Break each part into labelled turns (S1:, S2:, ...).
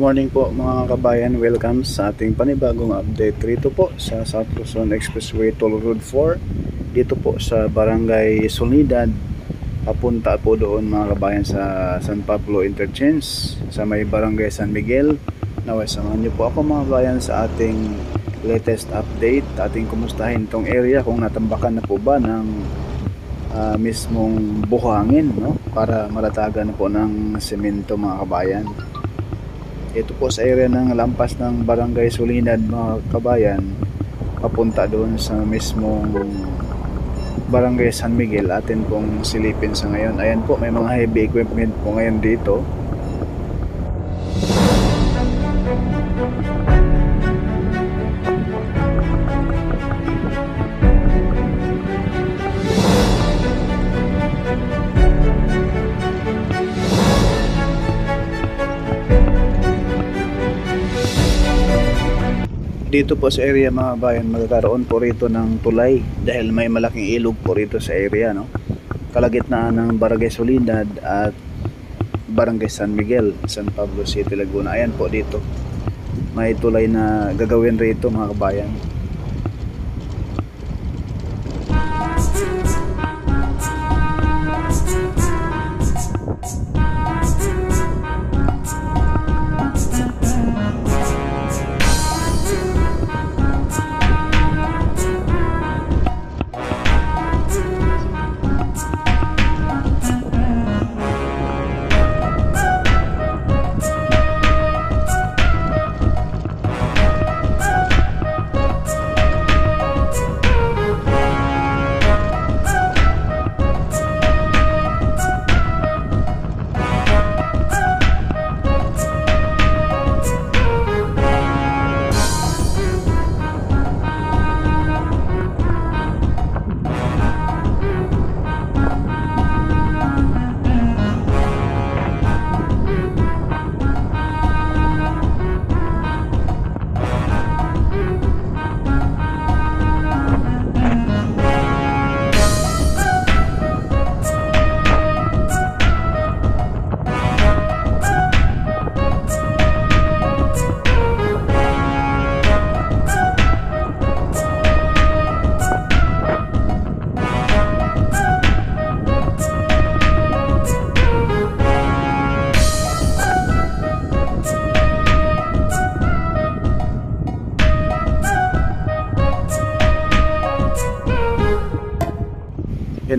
S1: morning po mga kabayan, welcome sa ating panibagong update rito po sa South Luzon Expressway Toll Road 4 dito po sa Barangay Soledad. Papunta po doon mga kabayan sa San Pablo Interchange sa may Barangay San Miguel. Naway samahan niyo po ako mga kabayan sa ating latest update. Ating kumustahin itong area kung natambakan na po ba ng mismong buhangin, no? Para malatagan na po ng semento mga kabayan. Ito po sa area ng lampas ng Barangay Soledad mga kabayan, papunta doon sa mismong Barangay San Miguel. Atin pong silipin sa ngayon. Ayan po, may mga heavy equipment po ngayon dito. Dito po sa area mga bayan, magkakaroon po rito ng tulay dahil may malaking ilog po rito sa area, no? Kalagitnaan ng Barangay Soledad at Barangay San Miguel, San Pablo City, Laguna. Ayan po dito, may tulay na gagawin rito mga kabayan.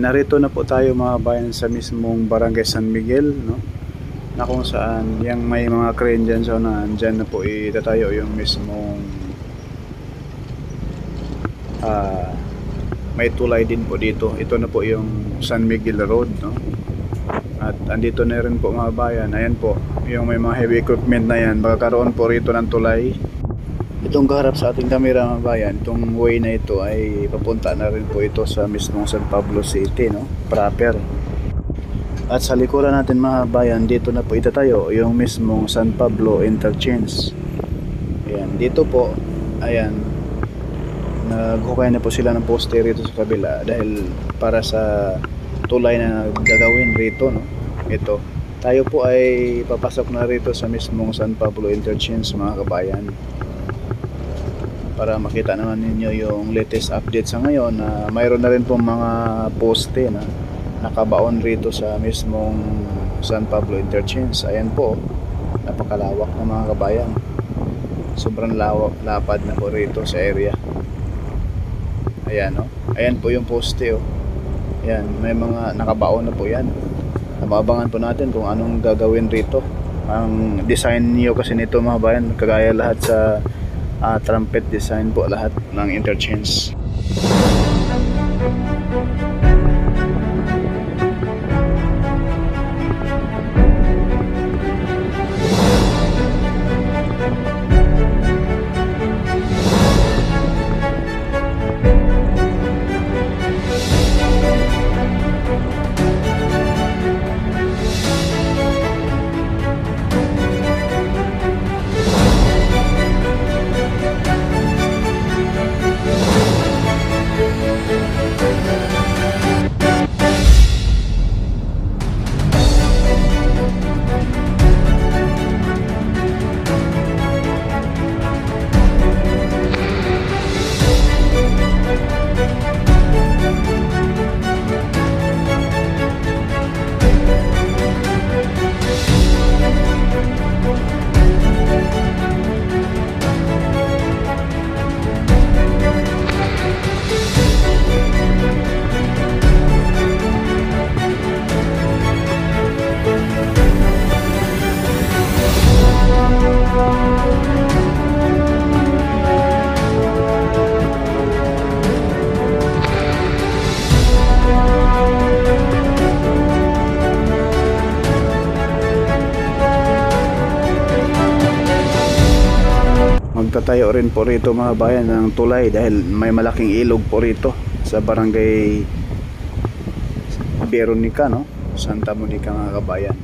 S1: Narito na po tayo mga bayan sa mismong Barangay San Miguel, no? Na kung saan yung may mga crane dyan, so dyan na po itatayo yung mismong may tulay din po dito. Ito na po yung San Miguel Road, no? At andito na rin po mga bayan, ayan po yung may mga heavy equipment na yan, magkakaroon po rito ng tulay. Itong kaharap sa ating kamera mga bayan, itong way na ito ay papunta na rin po ito sa mismong San Pablo City, no? Proper. At sa likuran natin mga bayan, dito na po itatayo yung mismong San Pablo Interchange. Ayan, dito po, ayan, naghukay na po sila ng poste rito sa kabila dahil para sa tulay na gagawin rito, no? Ito, tayo po ay papasok na rito sa mismong San Pablo Interchange mga kabayan, para makita naman ninyo yung latest update sa ngayon na mayroon na rin pong mga poste na nakabaon rito sa mismong San Pablo Interchange. Ayan po, napakalawak na mga kabayan, sobrang lapad na po rito sa area. Ayan, oh. Ayan po yung poste, oh. Ayan, may mga nakabaon na po yan. Mababangan po natin kung anong gagawin rito. Ang design niyo kasi nito mga kabayan, kagaya lahat sa trumpet design po lahat ng interchange. magtatayo rin po rito mga bayan ng tulay dahil may malaking ilog po rito sa barangay Veronica, no? Santa Monica mga kabayan.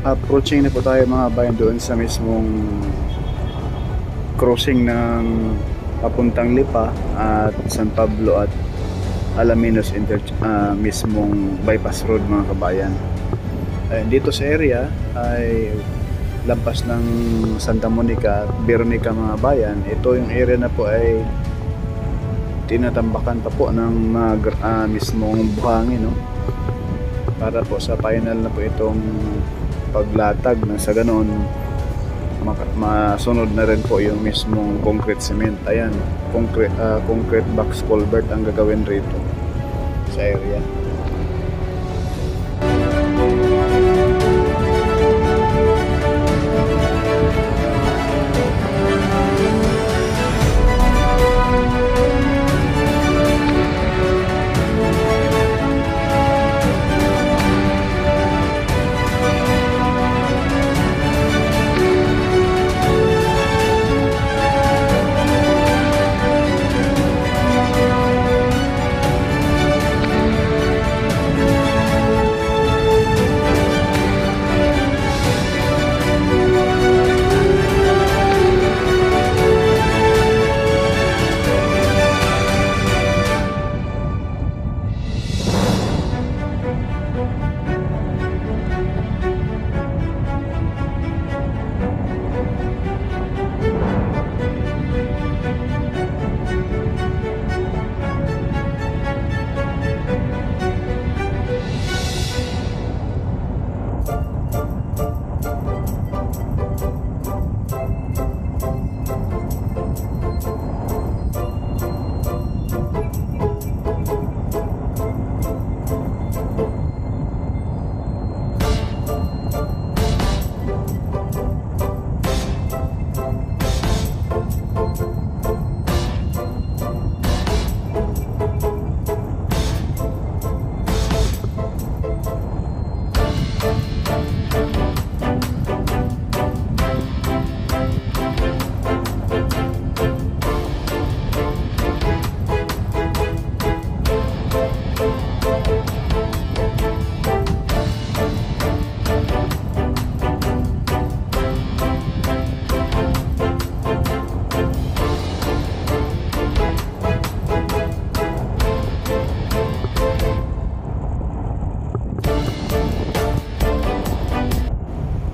S1: Approaching na po tayo mga bayan doon sa mismong crossing ng papuntang Lipa at San Pablo at Alaminos mismong bypass road mga kabayan. Dito sa area ay lampas ng Santa Monica at Veronica mga bayan. Ito yung area na po ay tinatambakan pa po ng mismong buhangin, no? Para po sa final na po itong paglatag na sa ganoon masunod na rin po yung mismong concrete cement. Ayan, concrete box culvert ang gagawin rito sa area.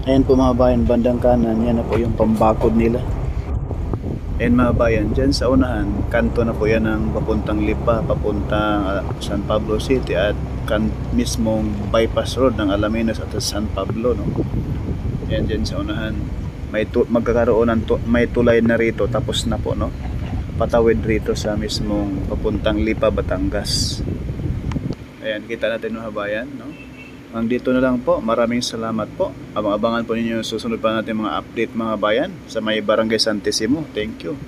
S1: Ayan po mga bayan, bandang kanan, yan na po yung pambakod nila. Ayan mga bayan, dyan sa unahan, kanto na po yan ng papuntang Lipa, papuntang San Pablo City at mismong bypass road ng Alaminos at San Pablo, no? Ayan dyan sa unahan, magkakaroon ng may tulay na rito, tapos na po, no? Patawid rito sa mismong papuntang Lipa, Batangas. Ayan, kita natin mga bayan, no? Nandito na lang po. Maraming salamat po. Abang-abangan po ninyo susunod pa natin mga update mga bayan sa may Barangay Santissimo. Thank you.